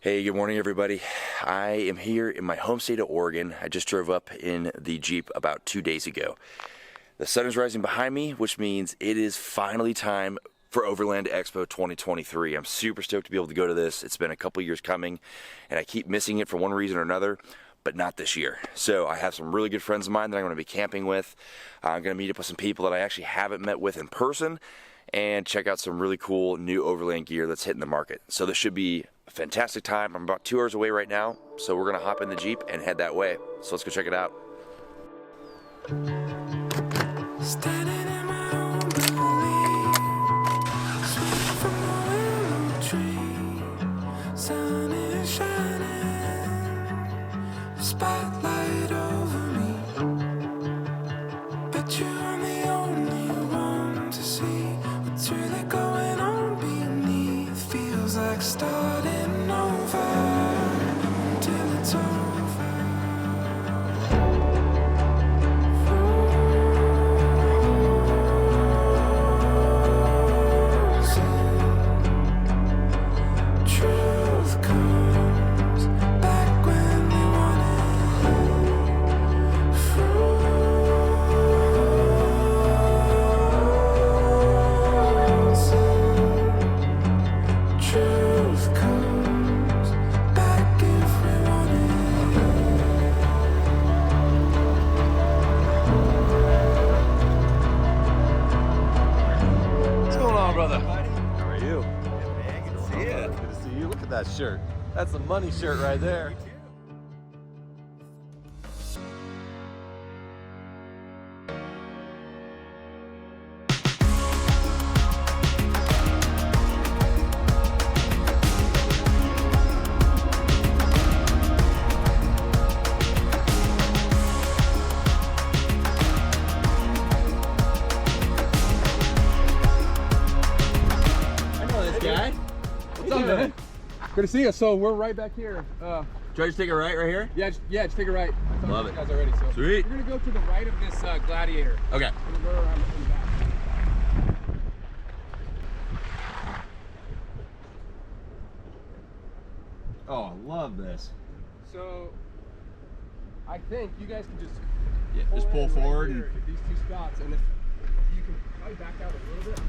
Hey, good morning everybody. I am here in my home state of Oregon. I just drove up in the Jeep about 2 days ago. The sun is rising behind me, which means it is finally time for Overland Expo 2023. I'm super stoked to be able to go to this. It's been a couple years coming, and I keep missing it for one reason or another, but not this year. So I have some really good friends of mine that I'm going to be camping with. I'm going to meet up with some people that I actually haven't met with in person, and check out some really cool new overland gear that's hitting the market. So this should be a fantastic time. I'm about 2 hours away right now, so we're gonna hop in the Jeep and head that way. So let's go check it out. Standing in my own belief, swinging from the willow tree, sun is shining, the spotlight over me, but I'm the only one to see what's really going on beneath. Feels like starting over till it's over. Truth comes back when we want it. Truth comes back if we want it. What's going on, brother? How are you? Man, good to see you. Good to see you. Look at that shirt. That's the money shirt right there. I know this guy. What's up, man? Good to see you. So we're right back here. Should I just take a right here? Yeah, just take a right. Love it. You guys already. So Sweet. We're gonna go to the right of this Gladiator. Okay. We're gonna go around in the back. Oh, I love this. So I think you guys can just Yeah, just pull in forward right and here at these two spots, and if you can probably back out a little bit.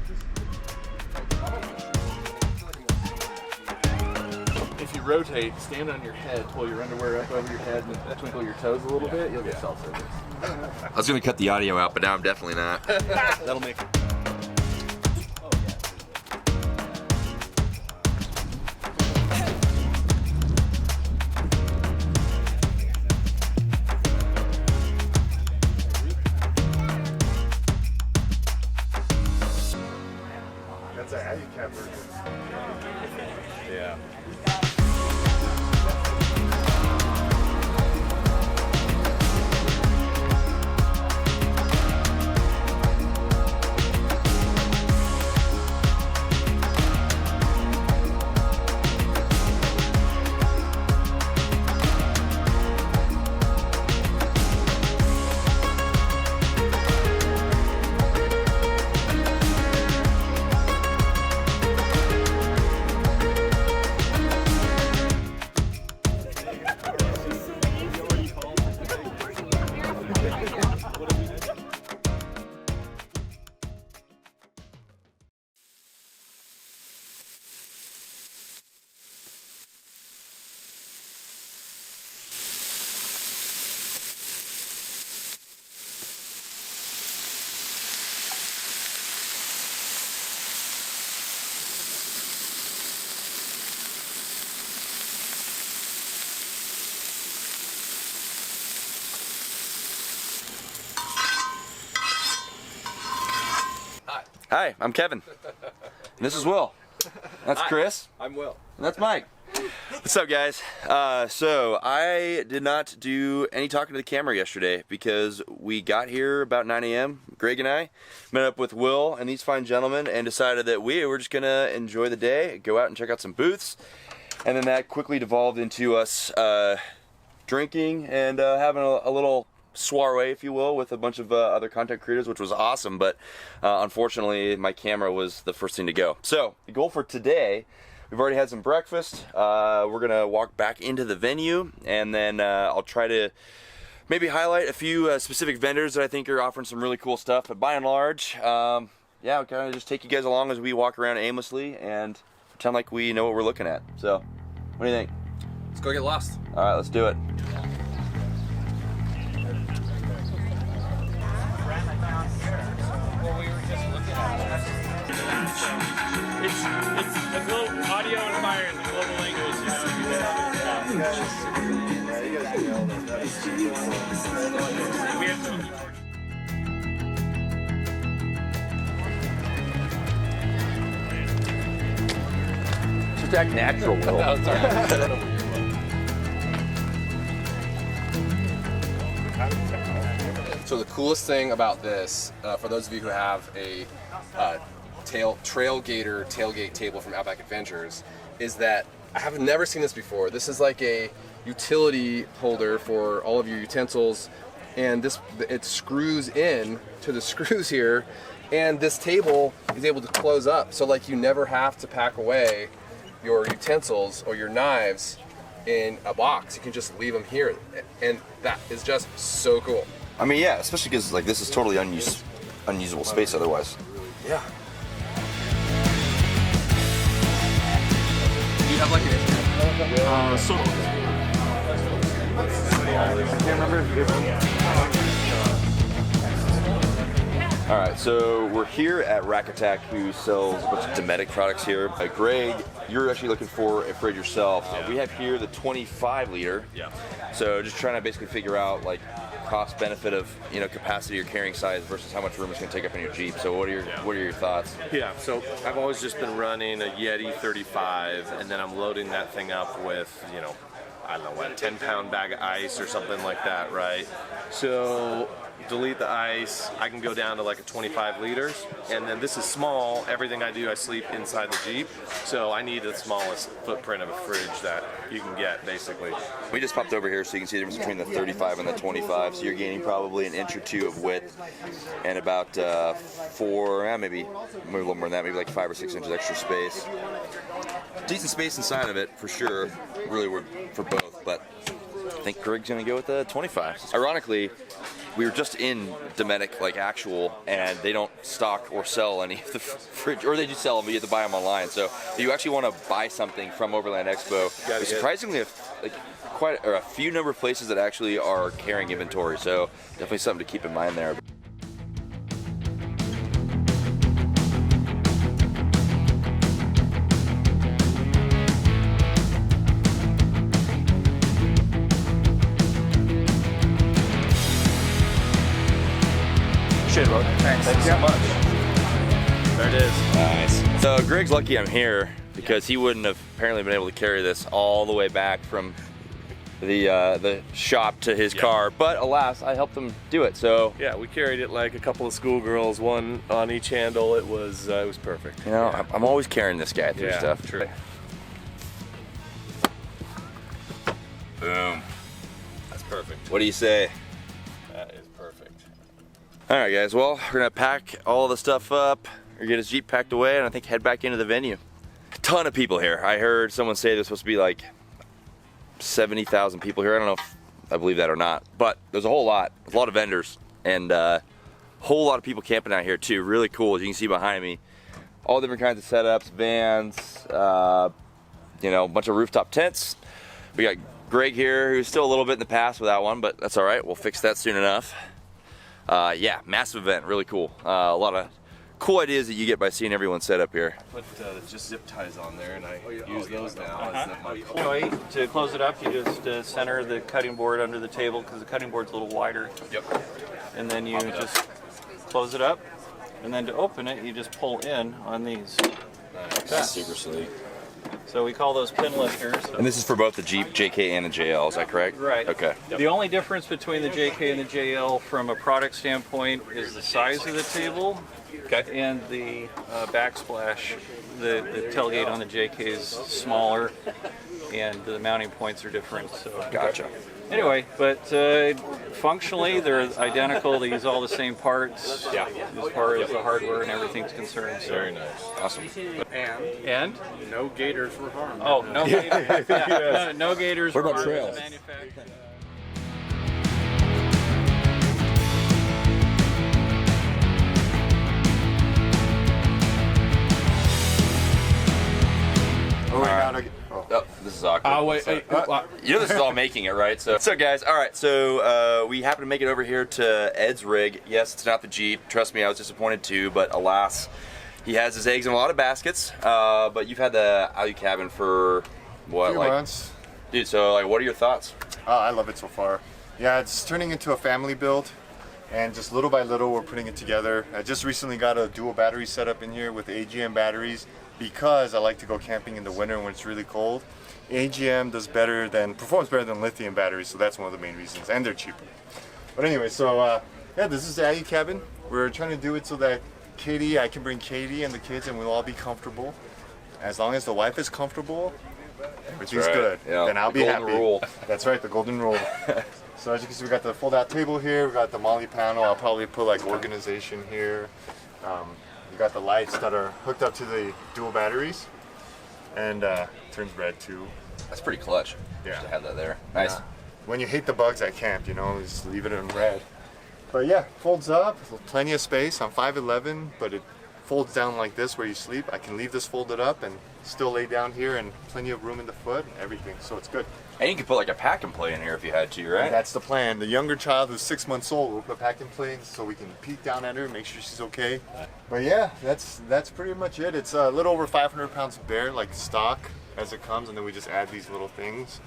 If you rotate, stand on your head, pull your underwear up over your head, and twinkle your toes a little bit, you'll get self-service. I was gonna cut the audio out, but now I'm definitely not. That'll make it. That's a ikamper. Yeah. Hi, I'm Kevin. And this is Will. That's Chris. I'm Will. And that's Mike. What's up, guys? So I did not do any talking to the camera yesterday because we got here about 9 a.m. Greg and I met up with Will and these fine gentlemen and decided that we were just gonna enjoy the day, go out and check out some booths, and then that quickly devolved into us drinking and having a little soiree, if you will, with a bunch of other content creators, which was awesome, but unfortunately my camera was the first thing to go. So the goal for today We've already had some breakfast. We're gonna walk back into the venue, and then I'll try to maybe highlight a few specific vendors that I think are offering some really cool stuff. But by and large, yeah, I'll kind of just take you guys along as we walk around aimlessly and pretend like we know what we're looking at. So, what do you think? Let's go get lost. All right, let's do it. It's a global audio and fire in the global language, you know. We have to. Just act natural, Will. No, sorry. So the coolest thing about this, for those of you who have a Trailgater tailgate table from Outback Adventures, is that I have never seen this before. This is like a utility holder for all of your utensils, and it screws in to the screws here, and this table is able to close up, so like you never have to pack away your utensils or your knives in a box. You can just leave them here, and that is just so cool. I mean, yeah, especially because like this is totally unusable space otherwise. Yeah. Do you have like an All right, so we're here at Rack Attack, who sells a bunch of Dometic products here. Greg, you're actually looking for a fridge yourself. We have here the 25 liter. Yeah. So just trying to basically figure out like cost benefit of, you know, capacity or carrying size versus how much room it's going to take up in your Jeep. So what are your thoughts? Yeah, so I've always just been running a Yeti 35, and then I'm loading that thing up with, you know, I don't know, what, a 10-pound bag of ice or something like that, right? So delete the ice, I can go down to like a 25 liters, and then this is small. Everything I do, I sleep inside the Jeep, so I need the smallest footprint of a fridge that you can get, basically. We just popped over here so you can see the difference between the 35 and the 25. So you're gaining probably an inch or two of width and about maybe a little more than that, maybe like 5 or 6 inches extra space. Decent space inside of it for sure. Really, we're for both, but I think Greg's gonna go with the 25. Ironically, we were just in Dometic, like actual, and they don't stock or sell any of the fridge, or they do sell them, but you have to buy them online. So if you actually want to buy something from Overland Expo, there's surprisingly a few number of places that actually are carrying inventory. So definitely something to keep in mind there. Thanks so much. There it is. Nice. So Greg's lucky I'm here because he wouldn't have apparently been able to carry this all the way back from the shop to his car, but alas, I helped him do it. So Yeah, we carried it like a couple of schoolgirls, one on each handle. It was perfect. you know, I'm always carrying this guy through stuff. True. Boom. That's perfect. What do you say? That is perfect. All right, guys. Well, we're gonna pack all the stuff up, or get his Jeep packed away, and I think head back into the venue. A ton of people here. I heard someone say there's supposed to be like 70,000 people here. I don't know if I believe that or not, but there's a whole lot. There's a lot of vendors and a whole lot of people camping out here too. Really cool, as you can see behind me. All different kinds of setups, vans, you know, a bunch of rooftop tents. We got Greg here, who's still a little bit in the past with that one, but that's all right. We'll fix that soon enough. Yeah, massive event, really cool. A lot of cool ideas that you get by seeing everyone set up here. Put just zip ties on there, and I use those now as my Anyway, to close it up, you just center the cutting board under the table because the cutting board's a little wider. Yep. And then you just close it up. And then to open it, you just pull in on these. Nice. Super sleek. So we call those pin lifters. And this is for both the Jeep, JK, and the JL, is that correct? Right. Okay. The only difference between the JK and the JL from a product standpoint is the size of the table and the backsplash. The tailgate on the JK is smaller and the mounting points are different. So Gotcha. anyway, but Functionally, they're identical. They use all the same parts as far as the hardware and everything's concerned. So. Very nice. Awesome. And No gators were harmed. oh, no gators. Yeah, no gators. What about were trails? manufactured. Oh, this is awkward. Oh, wait. You know this is all making it, right? So guys, all right. So we happen to make it over here to Ed's rig. Yes, it's not the Jeep. Trust me, I was disappointed too. But alas, he has his eggs in a lot of baskets. But you've had the Alu cabin for what, few like months. Dude, so like, what are your thoughts? I love it so far. Yeah, it's turning into a family build, and just little by little we're putting it together. I just recently got a dual battery setup in here with AGM batteries because I like to go camping in the winter when it's really cold. AGM performs better than lithium batteries, so that's one of the main reasons, and they're cheaper. But anyway, so yeah, this is the Alu cabin. We're trying to do it so that I can bring Katie and the kids, and we'll all be comfortable. As long as the wife is comfortable, everything's right. good. Yeah, Then I'll the be golden happy. rule. That's right, the golden rule. So as you can see, we got the fold-out table here. We got the Molly panel. I'll probably put like organization here. We got the lights that are hooked up to the dual batteries, and turns red too. That's pretty clutch. Yeah. Just to have that there. Nice. Yeah. When you hate the bugs at camp, you know, just leave it in red. But yeah, folds up, plenty of space. I'm 5'11", but it folds down like this where you sleep. I can leave this folded up and still lay down here, and plenty of room in the foot and everything, so it's good. And you could put like a pack and play in here if you had to, right? And that's the plan. The younger child who's 6 months old, we'll put pack and play so we can peek down at her, make sure she's okay. But yeah, that's pretty much it. It's a little over 500 pounds of bear, like stock as it comes, and then we just add these little things.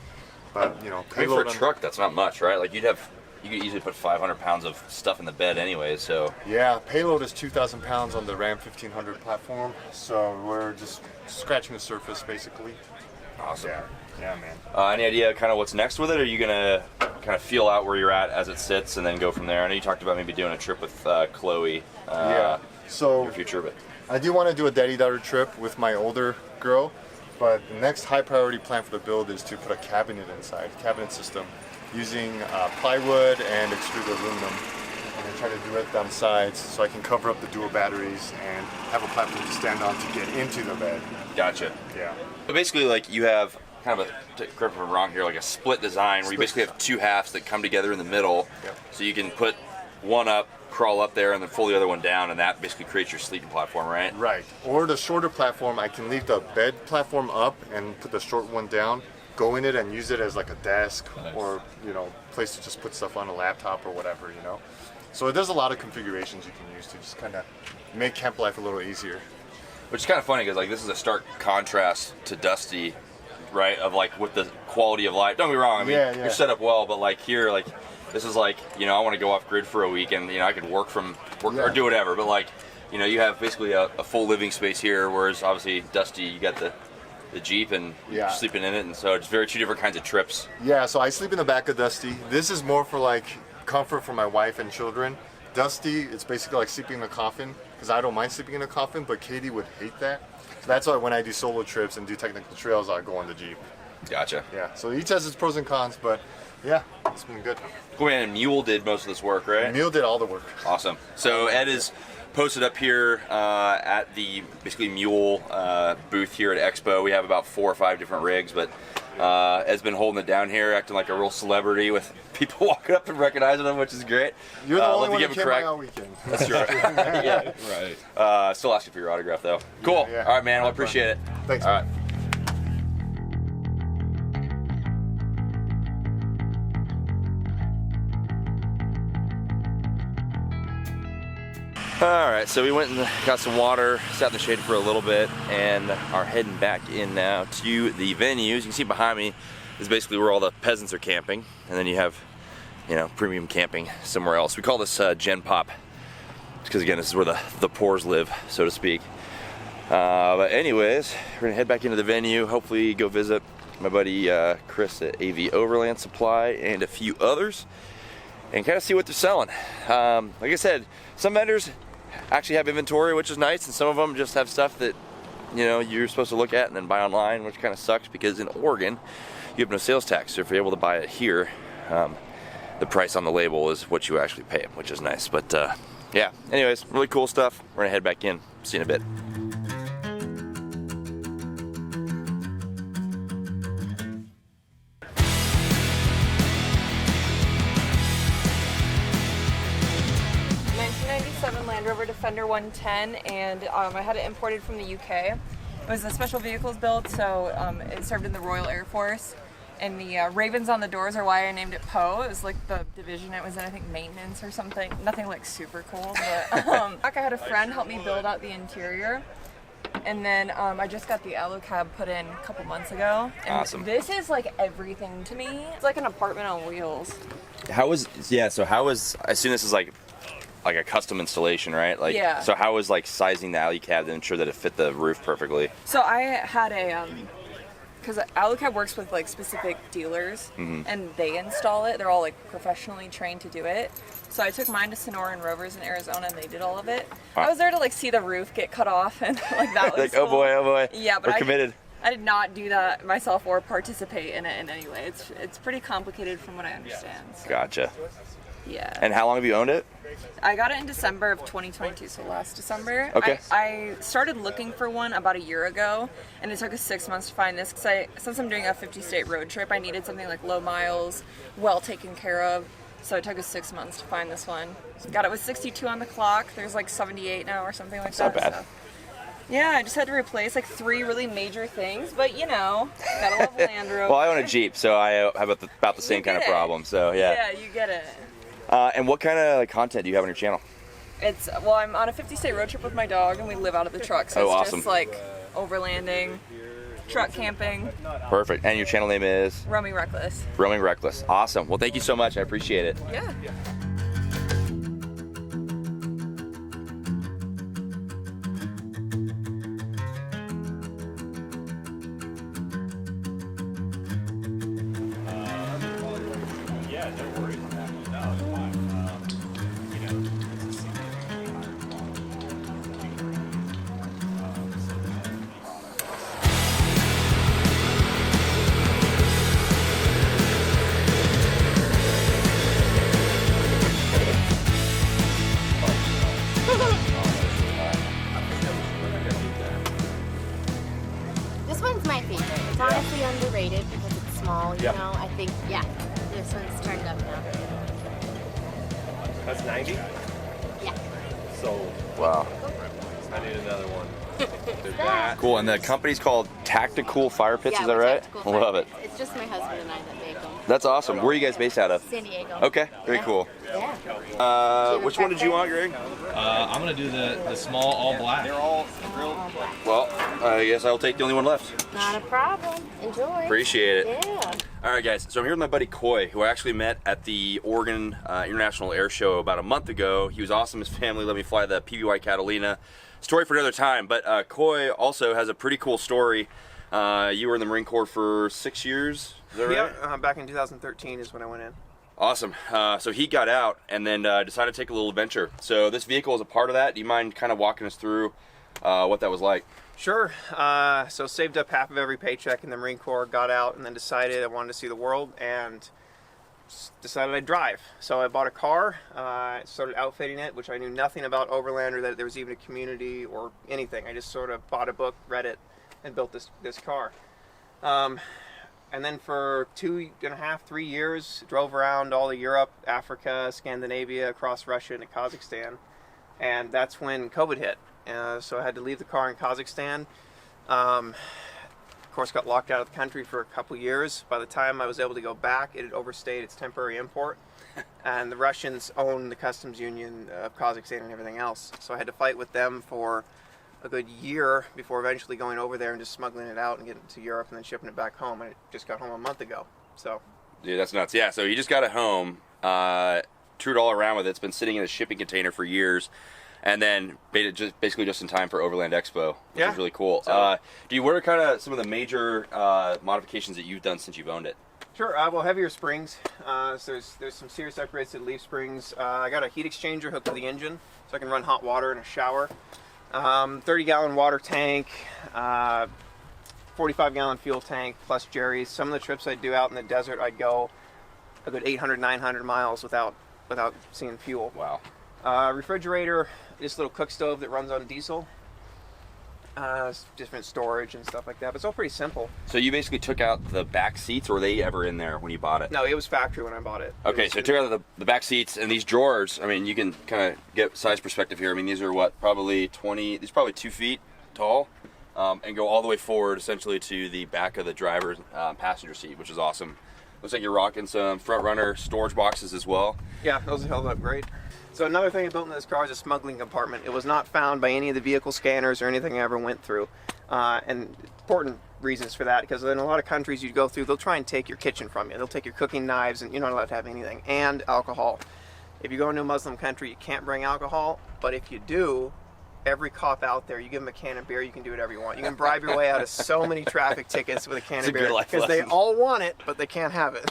But you know, I mean, for a on- truck, that's not much, right? Like you could easily put 500 pounds of stuff in the bed anyway, so. Yeah, payload is 2,000 pounds on the Ram 1500 platform, so we're just scratching the surface basically. Awesome. Yeah, man. Any idea kind of what's next with it? Or are you gonna kind of feel out where you're at as it sits and then go from there? I know you talked about maybe doing a trip with Chloe. Yeah. So your future, but I do want to do a daddy-daughter trip with my older girl, but the next high priority plan for the build is to put a cabinet inside, cabinet system, using plywood and extruded aluminum. And then try to do it down sides so I can cover up the dual batteries and have a platform to stand on to get into the bed. Gotcha. Yeah. But basically, like you have kind of correct me if I'm wrong here, like a split design where you basically have two halves that come together in the middle. Yep. So you can put one up, crawl up there, and then pull the other one down, and that basically creates your sleeping platform, right? Right. Or the shorter platform, I can leave the bed platform up and put the short one down, go in it and use it as like a desk or, you know, place to just put stuff on a laptop or whatever, you know. So there's a lot of configurations you can use to just kind of make camp life a little easier. Which is kind of funny because like this is a stark contrast to Dusty, right? Of like with the quality of life. Don't get me wrong. I mean, you're set up well, but like here, like this is like, you know, I want to go off grid for a week, and you know I could work or do whatever. But like, you know, you have basically a full living space here, whereas obviously Dusty, you got the Jeep and you're sleeping in it, and so it's two different kinds of trips. Yeah. So I sleep in the back of Dusty. This is more for like comfort for my wife and children. Dusty, it's basically like sleeping in a coffin, because I don't mind sleeping in a coffin, but Katie would hate that. So that's why when I do solo trips and do technical trails, I go on the Jeep. Gotcha. Yeah, so each has its pros and cons, but yeah, it's been good. Cool, man. And Mule did most of this work, right? Mule did all the work. Awesome. So Ed is posted up here at the basically Mule booth here at Expo. We have about 4 or 5 different rigs, but Ed's been holding it down here, acting like a real celebrity with people walking up and recognizing him, which is great. You're the only one that came by all weekend. That's true. Yeah. Right. Still asking for your autograph, though. Cool. Yeah. All right, man. Well, I appreciate it. Thanks. All right. All right, so we went and got some water, sat in the shade for a little bit, and are heading back in now to the venues. You can see behind me is basically where all the peasants are camping, and then you have, you know, premium camping somewhere else. We call this Gen Pop, because again, this is where the poors live, so to speak. But anyways, we're gonna head back into the venue, hopefully go visit my buddy Chris at AV Overland Supply and a few others, and kind of see what they're selling. Like I said, some vendors actually have inventory, which is nice, and some of them just have stuff that, you know, you're supposed to look at and then buy online, which kind of sucks because in Oregon you have no sales tax. So if you're able to buy it here, the price on the label is what you actually pay, which is nice. But yeah, anyways, really cool stuff. We're gonna head back in. See you in a bit. Land Rover Defender 110, and I had it imported from the UK. It was a special vehicles build, so it served in the Royal Air Force. And the ravens on the doors are why I named it Poe. It was like the division it was in, I think maintenance or something. Nothing like super cool, but I had a friend help me build out the interior. And then I just got the alu cab put in a couple months ago. And awesome. This is like everything to me. It's like an apartment on wheels. How was, I assume this is like a custom installation, right? Like, yeah. So how was like sizing the alu cab to ensure that it fit the roof perfectly? So I had a, because alu cab works with like specific dealers, and they install it. They're all like professionally trained to do it. So I took mine to Sonora and Rovers in Arizona, and they did all of it. Wow. I was there to like see the roof get cut off, and like that was like, cool. oh boy. Yeah, but we're committed. I did not do that myself or participate in it in any way. It's pretty complicated from what I understand. So. Gotcha. Yeah. And how long have you owned it? I got it in December of 2022, so last December. Okay. I started looking for one about a year ago, and it took us 6 months to find this because since I'm doing a 50-state road trip, I needed something like low miles, well taken care of. So it took us 6 months to find this one. Got it with 62 on the clock. There's like 78 now or something like that. Not bad. So. Yeah, I just had to replace like 3 really major things, but you know, gotta love Land Rover. Well, I own a Jeep, so I have about the same kind of problem. So yeah. Yeah, you get it. And what kind of content do you have on your channel? I'm on a 50-state road trip with my dog, and we live out of the truck, so it's awesome. just like overlanding, truck camping. Perfect. And your channel name is? Roaming Reckless. Roaming Reckless. Awesome. Well, thank you so much. I appreciate it. Yeah. This one's my favorite. It's honestly underrated because it's small, you know. I think, yeah, this one's turned up now. That's 90? Yeah. So, Wow. I need another one. There's that. Cool. And the company's called Tacticool Firepits, Yeah, is that we're right? Tacticool Love it. Firepits. It's just my husband and I that make them. That's awesome. Where are you guys based out of? San Diego. Okay, very cool. Yeah. Which one did you want, Greg? I'm gonna do the small all black. Well, I guess I'll take the only one left. Not a problem. Enjoy. Appreciate it. Yeah. All right, guys. So I'm here with my buddy Coy, who I actually met at the Oregon International Air Show about a month ago. He was awesome. His family let me fly the PBY Catalina. Story for another time. But Coy also has a pretty cool story. You were in the Marine Corps for 6 years. Is that right? Yeah, back in 2013 is when I went in. Awesome. So he got out and then decided to take a little adventure. So this vehicle is a part of that. Do you mind kind of walking us through what that was like? Sure. So saved up half of every paycheck in the Marine Corps, got out, and then decided I wanted to see the world and decided I'd drive. So I bought a car, started outfitting it, which I knew nothing about Overland or that there was even a community or anything. I just sort of bought a book, read it, and built this car. And then for 2.5, 3 years, drove around all of Europe, Africa, Scandinavia, across Russia into Kazakhstan. And that's when COVID hit. So I had to leave the car in Kazakhstan. Of course, got locked out of the country for a couple years. By the time I was able to go back, it had overstayed its temporary import. And the Russians own the customs union of Kazakhstan and everything else. So I had to fight with them for a good year before eventually going over there and just smuggling it out and getting it to Europe and then shipping it back home. I just got home a month ago. So, dude, that's nuts. Yeah, so you just got it home, toured all around with it. It's been sitting in a shipping container for years, and then made it basically just in time for Overland Expo, which is really cool. So, what are kind of some of the major modifications that you've done since you've owned it? Sure. Well, heavier springs. So there's some serious upgrades to the leaf springs. I got a heat exchanger hooked to the engine, so I can run hot water in a shower. 30-gallon water tank, 45-gallon fuel tank, plus Jerry's. Some of the trips I'd do out in the desert, I'd go a good 800, 900 miles without seeing fuel. Wow. Refrigerator, this little cook stove that runs on diesel. Different storage and stuff like that, but it's all pretty simple. So you basically took out the back seats, or were they ever in there when you bought it? No, it was factory when I bought it. Okay, so took out the back seats and these drawers. I mean, you can kind of get size perspective here. I mean, these are what, probably 2 feet tall, and go all the way forward essentially to the back of the driver's passenger seat, which is awesome. Looks like you're rocking some front runner storage boxes as well. Yeah, those held up great. So another thing I built in this car is a smuggling compartment. It was not found by any of the vehicle scanners or anything I ever went through. And important reasons for that, because in a lot of countries you go through, they'll try and take your kitchen from you. They'll take your cooking knives, and you're not allowed to have anything, and alcohol. If you go into a Muslim country, you can't bring alcohol, but if you do, every cop out there, you give them a can of beer, you can do whatever you want. You can bribe your way out of so many traffic tickets with a can of beer, because they all want it, but they can't have it.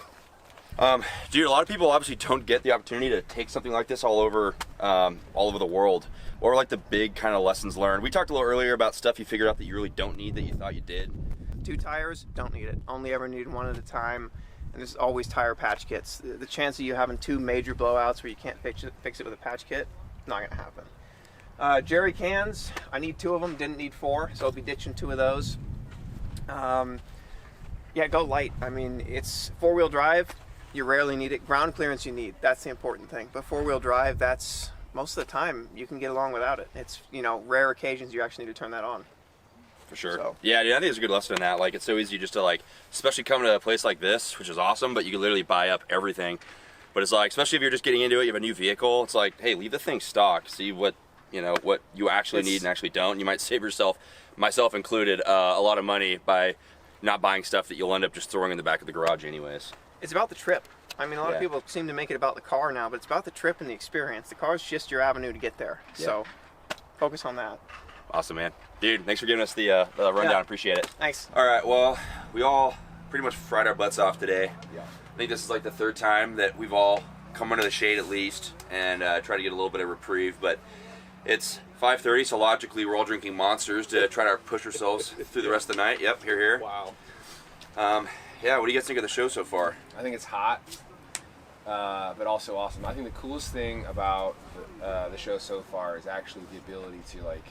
Dude, a lot of people obviously don't get the opportunity to take something like this all over the world. What were like the big kind of lessons learned? We talked a little earlier about stuff you figured out that you really don't need that you thought you did. 2 tires, don't need it. Only ever need one at a time. And there's always tire patch kits. The chance of you having 2 major blowouts where you can't fix it with a patch kit, not gonna happen. Jerry cans, I need 2 of them, didn't need 4, so I'll be ditching 2 of those. Yeah, go light. I mean, it's 4-wheel drive. You rarely need it. Ground clearance you need. That's the important thing. But 4-wheel drive, that's most of the time you can get along without it. It's, rare occasions you actually need to turn that on. For sure. So. Yeah, dude, I think it's a good lesson in that. Like, it's so easy just to, like, especially coming to a place like this, which is awesome, but you can literally buy up everything. But it's like, especially if you're just getting into it, you have a new vehicle, it's like, hey, leave the thing stock. See what you actually need and actually don't. You might save yourself, myself included, a lot of money by not buying stuff that you'll end up just throwing in the back of the garage anyways. It's about the trip. I mean, a lot of people seem to make it about the car now, but it's about the trip and the experience. The car is just your avenue to get there. Yeah. So focus on that. Awesome, man. Dude, thanks for giving us the rundown. Yeah. Appreciate it. Thanks. All right, well, we all pretty much fried our butts off today. Yeah. I think this is like the 3rd time that we've all come under the shade at least and try to get a little bit of reprieve, but it's 5:30, so logically we're all drinking Monsters to try to push ourselves through the rest of the night. Yep, here. Wow. Yeah, what do you guys think of the show so far? I think it's hot, but also awesome. I think the coolest thing about the show so far is actually the ability to like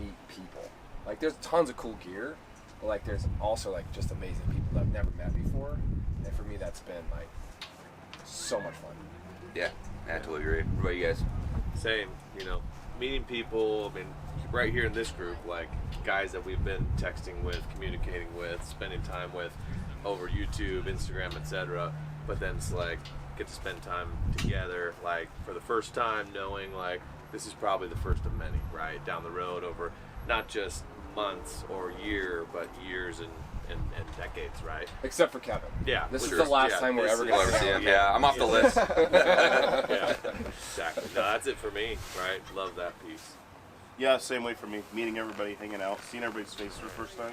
meet people. Like, there's tons of cool gear, but like there's also like just amazing people that I've never met before, and for me that's been like so much fun. Yeah, I totally agree. What about you guys? Same, meeting people. I mean, right here in this group, like guys that we've been texting with, communicating with, spending time with over YouTube, Instagram, etc. But then it's like get to spend time together, like for the first time, knowing like this is probably the first of many, right? Down the road over not just months or year, but years and decades, right? Except for Kevin. Yeah. This is the last time we're ever going to see him. Yeah, I'm off the list. Yeah, exactly. No, that's it for me, right? Love that piece. Yeah, same way for me. Meeting everybody, hanging out, seeing everybody's face for the first time.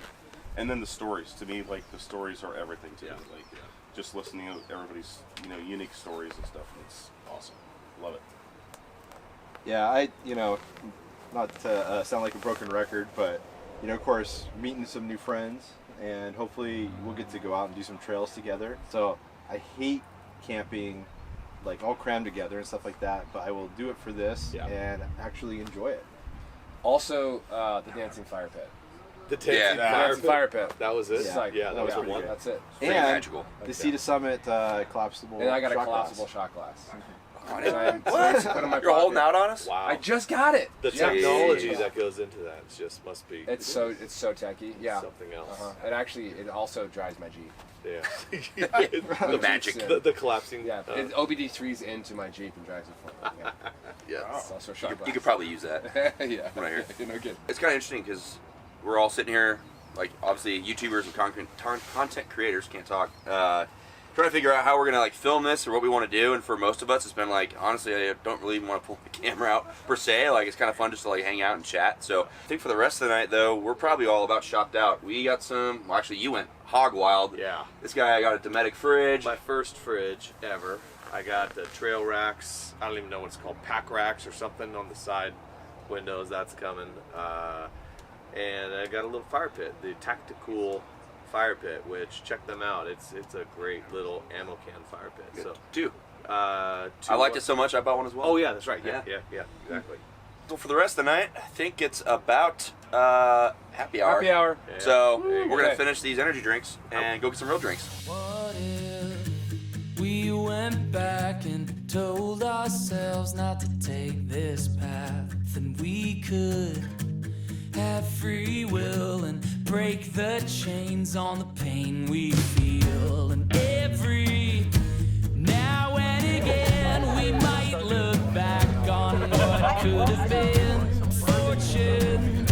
And then the stories. To me, like, the stories are everything to me. Like, just listening to everybody's, unique stories and stuff. It's awesome. Love it. Yeah, not to sound like a broken record, but, of course, meeting some new friends, and hopefully we'll get to go out and do some trails together. So I hate camping, like, all crammed together and stuff like that, but I will do it for this and actually enjoy it. Also, the dancing fire pit. The dancing fire pit. That was it? Yeah, that was pretty one. good. That's it. And magical. The Sea to Summit collapsible And I got a shot collapsible glass. shot glass. What? You're holding out on us? Wow. I just got it. The technology that goes into that just must be. It's so techy. Yeah. Something else. It also drives my Jeep. Yeah. The magic. The collapsing. Yeah. It OBD3's into my Jeep and drives it for me. Yeah. It's also shot glass. You could probably use that. Yeah. Right here. Good. It's kind of interesting because we're all sitting here, like, obviously YouTubers and content creators can't talk, trying to figure out how we're gonna like film this or what we want to do. And for most of us, it's been like, honestly, I don't really want to pull the camera out per se. Like, it's kind of fun just to like hang out and chat. So I think for the rest of the night though, we're probably all about shopped out. We got some. Well, actually, you went hog wild. Yeah. This guy got a Dometic fridge. My first fridge ever. I got the trail racks. I don't even know what it's called, pack racks or something on the side windows. That's coming. And I got a little fire pit, the Tacticool fire pit, which check them out. It's a great little ammo can fire pit. So Two. I liked it so much I bought one as well. Oh yeah, that's right. Yeah, exactly. So for the rest of the night, I think it's about happy hour. Happy hour. Yeah. So we're gonna Okay. finish these energy drinks and go get some real drinks. What if we went back and told ourselves not to take this path? Then we could have free will and break the chains on the pain we feel. And every now and again we might look back on what could have been. Fortune,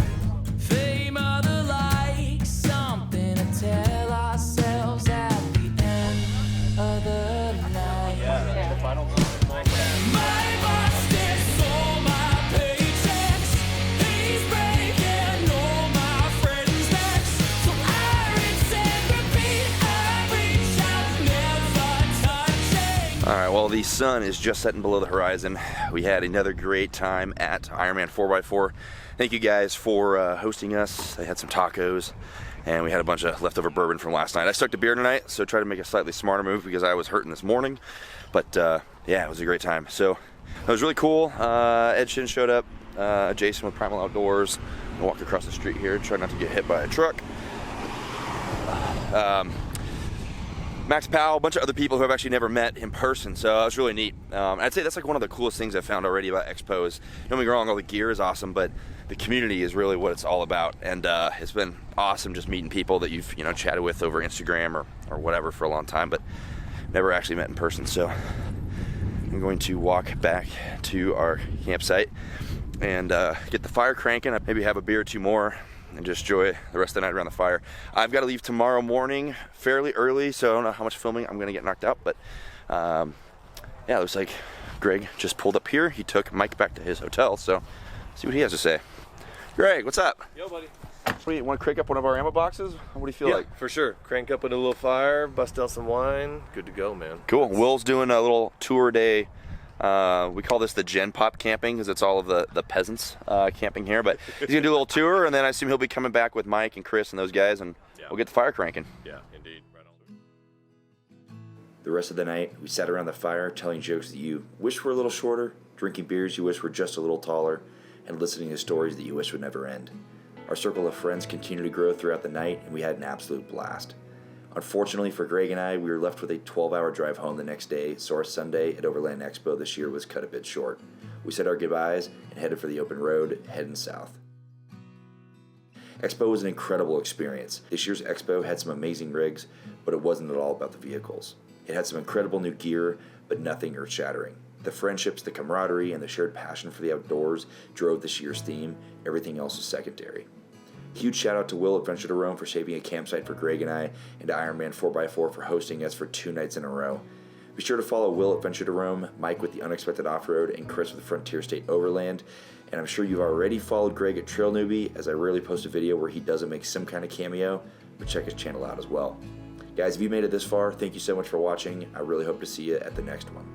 fame, or the like, something to tell ourselves at the end of the night. The final My boss gets all my paychecks. He's breaking all my friends' necks. So I rinse and repeat. I reach out, never touching. All right, well, the sun is just setting below the horizon. We had another great time at Ironman 4x4. Thank you guys for hosting us. They had some tacos, and we had a bunch of leftover bourbon from last night. I stuck to beer tonight, so tried to make a slightly smarter move because I was hurting this morning. But yeah, it was a great time. So it was really cool. Ed Shin showed up. Jason with Primal Outdoors. I walked across the street here, tried not to get hit by a truck. Max Powell, a bunch of other people who I've actually never met in person, so it was really neat. I'd say that's like one of the coolest things I've found already about expos. Don't get me wrong, all the gear is awesome, but the community is really what it's all about. And it's been awesome just meeting people that you've chatted with over Instagram or whatever for a long time, but never actually met in person. So I'm going to walk back to our campsite and get the fire cranking. Maybe have a beer or two more and just enjoy the rest of the night around the fire. I've got to leave tomorrow morning fairly early, so I don't know how much filming I'm going to get knocked out, but yeah, it looks like Greg just pulled up here. He took Mike back to his hotel, so see what he has to say. Greg, what's up? Yo, buddy. What do you want to crank up one of our ammo boxes? What do you feel like? For sure. Crank up with a little fire, bust out some wine. Good to go, man. Cool. Will's doing a little tour day. We call this the Gen Pop camping because it's all of the peasants camping here. But he's going to do a little tour, and then I assume he'll be coming back with Mike and Chris and those guys, and we'll get the fire cranking. Yeah, indeed. Right on. The rest of the night, we sat around the fire telling jokes that you wish were a little shorter, drinking beers you wish were just a little taller, and listening to stories that you wish would never end. Our circle of friends continued to grow throughout the night, and we had an absolute blast. Unfortunately for Greg and I, we were left with a 12-hour drive home the next day, so our Sunday at Overland Expo this year was cut a bit short. We said our goodbyes and headed for the open road, heading south. Expo was an incredible experience. This year's Expo had some amazing rigs, but it wasn't at all about the vehicles. It had some incredible new gear, but nothing earth-shattering. The friendships, the camaraderie, and the shared passion for the outdoors drove this year's theme. Everything else was secondary. Huge shout out to Will at Venture to Roam for shaping a campsite for Greg and I, and to Ironman 4x4 for hosting us for 2 nights in a row. Be sure to follow Will at Venture to Roam, Mike with the Unexpected Off-Road, and Chris with Frontier State Overland. And I'm sure you've already followed Greg at Trail Newbie, as I rarely post a video where he doesn't make some kind of cameo, but check his channel out as well. Guys, if you made it this far, thank you so much for watching. I really hope to see you at the next one.